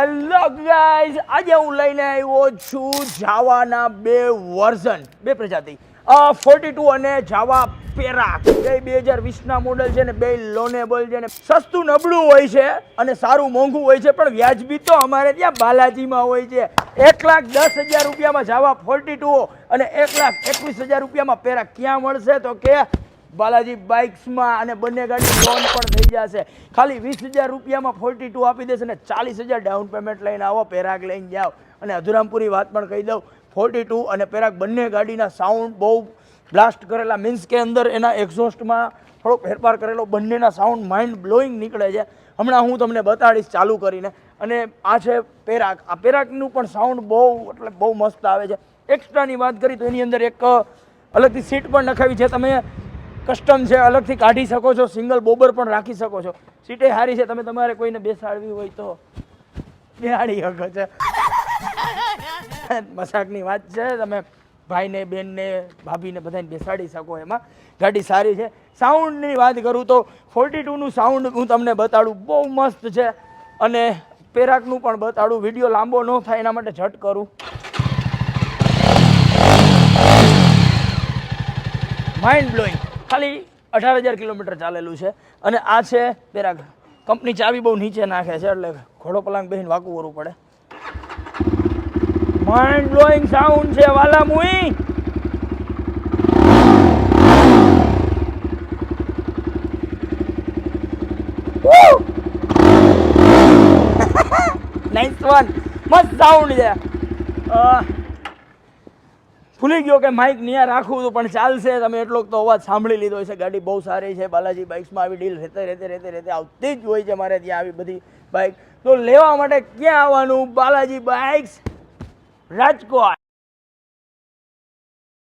Hello guys, આજે હું લઈને આવ્યો છું જાવાના બે વર્ઝન, બે પ્રજાતિ 42 અને જાવા પેરાક. બે 2020ના મોડલ છે ને બે લોનેબલ છે ને સસ્તું નબળું હોય છે અને સારું મોંઘું હોય છે, પણ વ્યાજબી તો અમારે ત્યાં બાલાજીમાં હોય છે. 1,10,000 રૂપિયામાં જાવા 42 અને 1,21,000 રૂપિયામાં પેરાક ક્યાં મળશે? તો કે બાલાજી બાઇક્સમાં. અને બંને ગાડી લોન પણ થઈ જશે. ખાલી 20,000 રૂપિયામાં 42 આપી દેશે ને 40,000 ડાઉન પેમેન્ટ લઈને આવો, પેરાક લઈને જાઓ. અને અધુરામપુરી વાત પણ કહી દઉં, 42 અને પેરાક બંને ગાડીના સાઉન્ડ બહુ બ્લાસ્ટ કરેલા, મીન્સ કે અંદર એના એક્ઝોસ્ટમાં થોડો ફેરફાર કરેલો, બંનેના સાઉન્ડ માઇન્ડ બ્લોઈંગ નીકળે છે. હમણાં હું તમને બતાડીશ ચાલુ કરીને. અને આ છે પેરાક. આ પેરાકનું પણ સાઉન્ડ બહુ મસ્ત આવે છે. એક્સ્ટ્રાની વાત કરી તો એની અંદર એક અલગથી સીટ પણ નખાવી છે, તમે કસ્ટમ છે, અલગથી કાઢી શકો છો. સિંગલ બોબર પણ રાખી શકો છો. સીટે સારી છે, તમે તમારે કોઈને બેસાડવી હોય તો બેહાડી શકો છો. મજાકની વાત છે, તમે ભાઈને, બેનને, ભાભીને બધાને બેસાડી શકો. એમાં ગાડી સારી છે. સાઉન્ડની વાત કરું તો 42નું સાઉન્ડ હું તમને બતાડું, બહુ મસ્ત છે. અને પેરાકનું પણ બતાડું. વિડીયો લાંબો ન થાય એના માટે ઝટ કરું. Mind blowing. ખાલી 18,000 કિલોમીટર ચાલેલું છે. અને આ છે પેરાક. કંપની ચાવી બહુ નીચે નાખે છે, એટલે ઘોડો પલાંગ બેસીને વાંકું કરવું પડે. માઇન્ડ બ્લોઈંગ સાઉન્ડ છે વાલા મુઈ. Nice one. મસ્ત સાઉન્ડ છે. ભૂલી ગયો કે માઇક ન્યા રાખવું હતું, પણ ચાલશે. તમે એટલો તો અવાજ સાંભળી લીધો છે. ગાડી બહુ સારી છે. બાલાજી બાઇક્સમાં આવી ડીલ રહેતે આવતી જ હોય છે મારે ત્યાં આવી બધી બાઇક. તો લેવા માટે ક્યાં આવવાનું? બાલાજી બાઇક્સ, રાજકોટ.